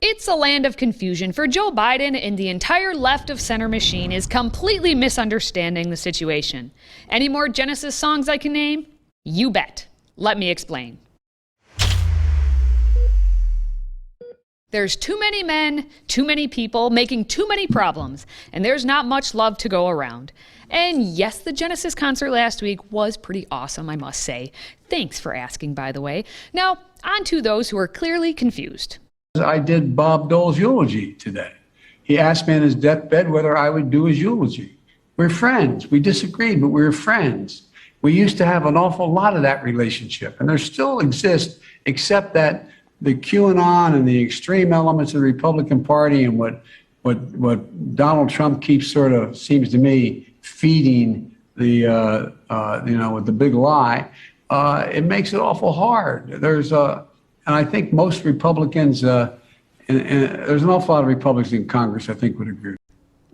It's a land of confusion for Joe Biden, and the entire left of center machine is completely misunderstanding the situation. Any more Genesis songs I can name? You bet. Let me explain. There's too many men, too many people, making too many problems, and there's not much love to go around. And yes, the Genesis concert last week was pretty awesome, I must say. Thanks for asking, by the way. Now, on to those who are clearly confused. I did Bob Dole's eulogy today. He asked me on his deathbed whether I would do his eulogy. We're friends. We disagreed, but we were friends. We used to have an awful lot of that relationship, and there still exists, except that the QAnon and the extreme elements of the Republican Party and what Donald Trump keeps sort of, seems to me, feeding the, with the big lie, it makes it awful hard. And I think most Republicans, and there's an awful lot of Republicans in Congress, I think, would agree.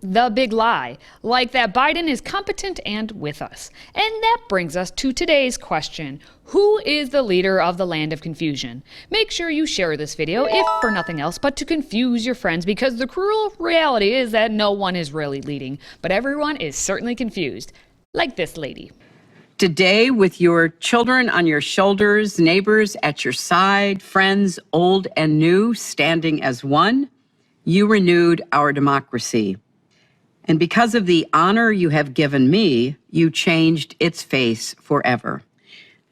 The big lie, like that Biden is competent and with us. And that brings us to today's question. Who is the leader of the land of confusion? Make sure you share this video, if for nothing else, but to confuse your friends, because the cruel reality is that no one is really leading, but everyone is certainly confused. Like this lady. Today, with your children on your shoulders, neighbors at your side, friends old and new standing as one, you renewed our democracy. And because of the honor you have given me, you changed its face forever.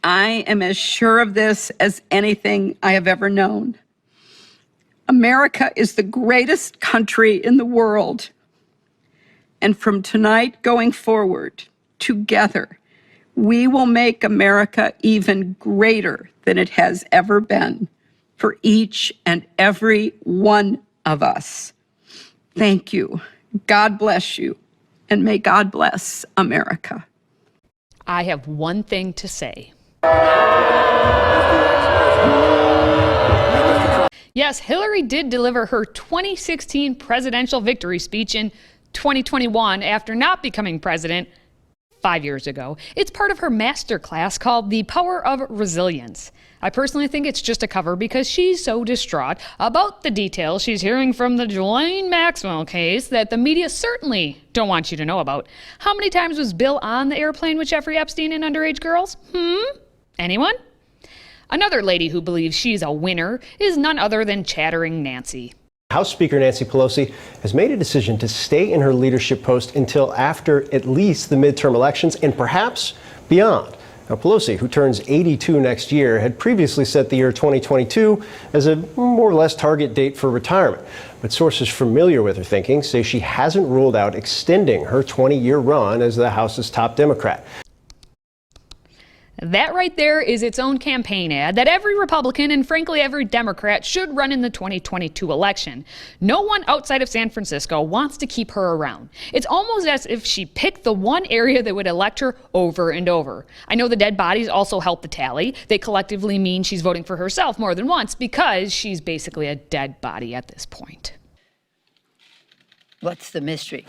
I am as sure of this as anything I have ever known. America is the greatest country in the world. And from tonight going forward, together, we will make America even greater than it has ever been for each and every one of us. Thank you. God bless you, and may God bless America. I have one thing to say. Yes, Hillary did deliver her 2016 presidential victory speech in 2021 after not becoming president 5 years ago. It's part of her masterclass called The Power of Resilience. I personally think it's just a cover because she's so distraught about the details she's hearing from the Ghislaine Maxwell case that the media certainly don't want you to know about. How many times was Bill on the airplane with Jeffrey Epstein and underage girls? Anyone? Another lady who believes she's a winner is none other than Chattering Nancy. House Speaker Nancy Pelosi has made a decision to stay in her leadership post until after at least the midterm elections and perhaps beyond. Now, Pelosi, who turns 82 next year, had previously set the year 2022 as a more or less target date for retirement. But sources familiar with her thinking say she hasn't ruled out extending her 20-year run as the House's top Democrat. That right there is its own campaign ad that every Republican and frankly every Democrat should run in the 2022 election. No one outside of San Francisco wants to keep her around. It's almost as if she picked the one area that would elect her over and over. I know the dead bodies also help the tally. They collectively mean she's voting for herself more than once because she's basically a dead body at this point. What's the mystery?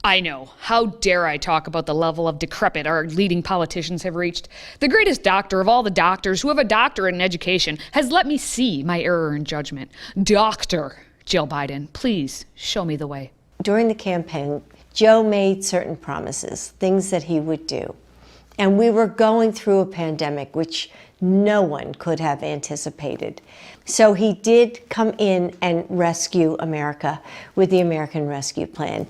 I know. How dare I talk about the level of decrepit our leading politicians have reached? The greatest doctor of all the doctors who have a doctorate in education has let me see my error in judgment. Dr. Jill Biden, please show me the way. During the campaign, Joe made certain promises, things that he would do. And we were going through a pandemic, which no one could have anticipated. So he did come in and rescue America with the American Rescue Plan.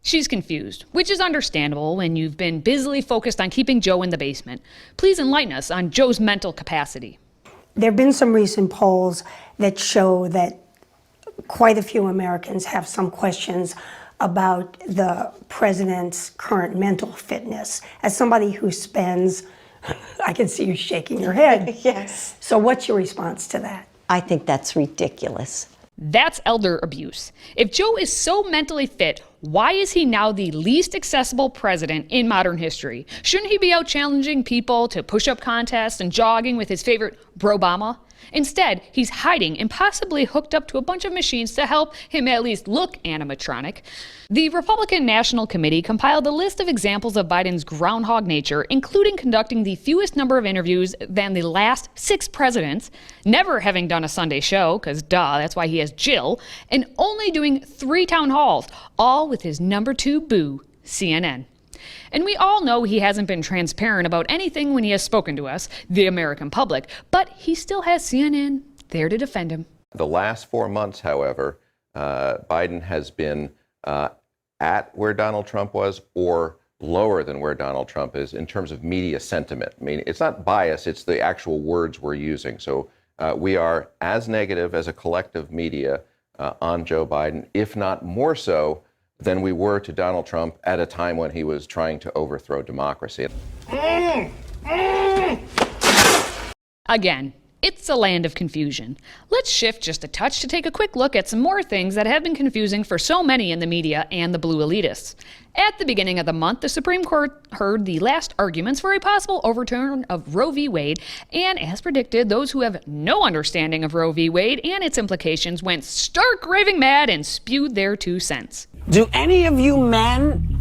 She's confused, which is understandable when you've been busily focused on keeping Joe in the basement. Please enlighten us on Joe's mental capacity. There have been some recent polls that show that quite a few Americans have some questions about the president's current mental fitness. As somebody who spends, I can see you shaking your head. Yes. So what's your response to that? I think that's ridiculous. That's elder abuse. If Joe is so mentally fit, why is he now the least accessible president in modern history? Shouldn't he be out challenging people to push-up contests and jogging with his favorite Brobama? Instead, he's hiding and possibly hooked up to a bunch of machines to help him at least look animatronic. The Republican National Committee compiled a list of examples of Biden's groundhog nature, including conducting the fewest number of interviews than the last 6 presidents, never having done a Sunday show, because duh, that's why he has Jill, and only doing 3 town halls, all with his number 2 boo, CNN. And we all know he hasn't been transparent about anything when he has spoken to us, the American public, but he still has CNN there to defend him. The last 4 months, however, Biden has been at where Donald Trump was or lower than where Donald Trump is in terms of media sentiment. I mean, it's not bias, it's the actual words we're using. So we are as negative as a collective media on Joe Biden, if not more so than we were to Donald Trump at a time when he was trying to overthrow democracy. Again, it's a land of confusion. Let's shift just a touch to take a quick look at some more things that have been confusing for so many in the media and the blue elitists. At the beginning of the month, the Supreme Court heard the last arguments for a possible overturn of Roe v. Wade, and as predicted, those who have no understanding of Roe v. Wade and its implications went stark raving mad and spewed their 2 cents. Do any of you men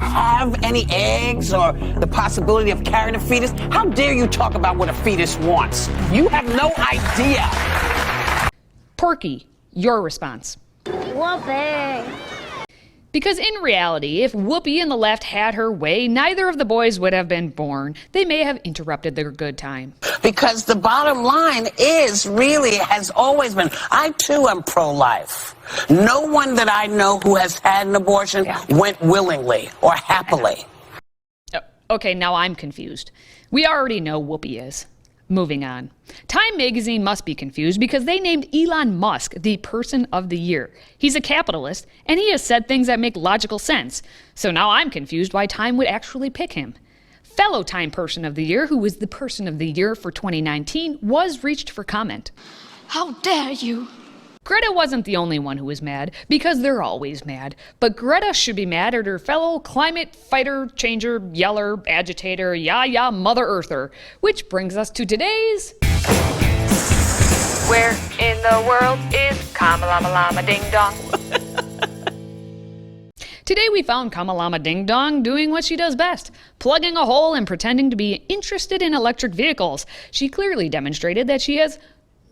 have any eggs or the possibility of carrying a fetus? How dare you talk about what a fetus wants? You have no idea. Porky, your response. Whoopee. Because in reality, if Whoopi and the left had her way, neither of the boys would have been born. They may have interrupted their good time. Because the bottom line is really has always been, I too am pro-life. No one that I know who has had an abortion went willingly or happily. Okay, now I'm confused. We already know Whoopi is. Moving on. Time magazine must be confused because they named Elon Musk the Person of the Year. He's a capitalist, and he has said things that make logical sense. So now I'm confused why Time would actually pick him. Fellow Time Person of the Year, who was the Person of the Year for 2019, was reached for comment. How dare you? Greta wasn't the only one who was mad, because they're always mad. But Greta should be mad at her fellow climate fighter, changer, yeller, agitator, Mother Earther. Which brings us to today's... Where in the world is Kamala Lama Ding Dong? Today we found Kamala Ding Dong doing what she does best, plugging a hole and pretending to be interested in electric vehicles. She clearly demonstrated that she has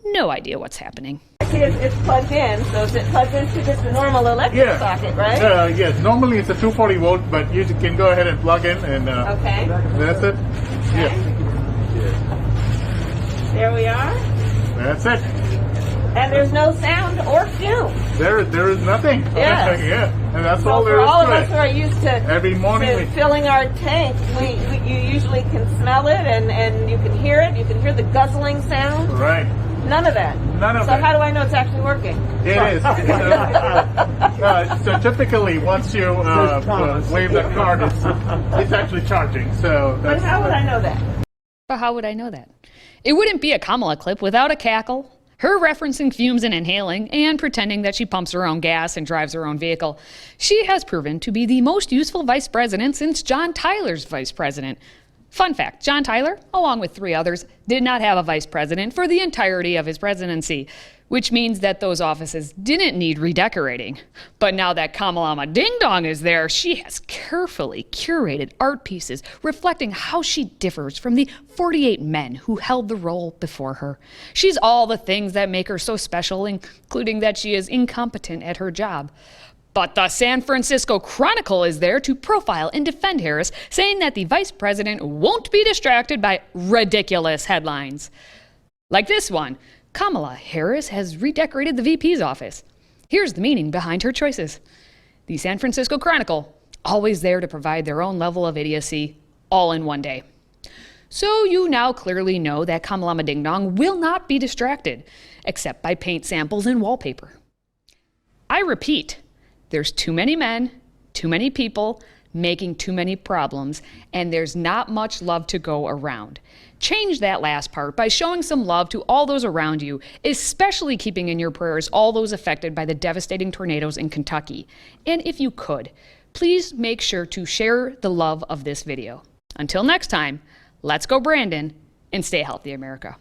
no idea what's happening. It's plugged in, so is it plugged into just a normal electric socket, right? Yes, normally it's a 240 volt, but you can go ahead and plug in and okay. That's it. Okay. Yeah. There we are. That's it. And there's no sound or fume. There is nothing. Yes. Yeah, and that's So all there for is all to of it. us who are used to, Every morning filling our tank, you usually can smell it and you can hear it. You can hear the guzzling sound. Right. None of that. None of so that. how do I know it's actually working? It is. So typically, once you wave the card, it's actually charging. So. But how would I know that? But how would I know that? It wouldn't be a Kamala clip without a cackle. Her referencing fumes and inhaling, and pretending that she pumps her own gas and drives her own vehicle. She has proven to be the most useful vice president since John Tyler's vice president. Fun fact, John Tyler, along with 3 others, did not have a vice president for the entirety of his presidency, which means that those offices didn't need redecorating. But now that Kamala Ding Dong is there, she has carefully curated art pieces reflecting how she differs from the 48 men who held the role before her. She's all the things that make her so special, including that she is incompetent at her job. But the San Francisco Chronicle is there to profile and defend Harris, saying that the vice president won't be distracted by ridiculous headlines. Like this one, Kamala Harris has redecorated the VP's office. Here's the meaning behind her choices. The San Francisco Chronicle, always there to provide their own level of idiocy, all in one day. So you now clearly know that Kamala Ding Dong will not be distracted, except by paint samples and wallpaper. I repeat, there's too many men, too many people, making too many problems, and there's not much love to go around. Change that last part by showing some love to all those around you, especially keeping in your prayers all those affected by the devastating tornadoes in Kentucky. And if you could, please make sure to share the love of this video. Until next time, let's go Brandon, and stay healthy, America.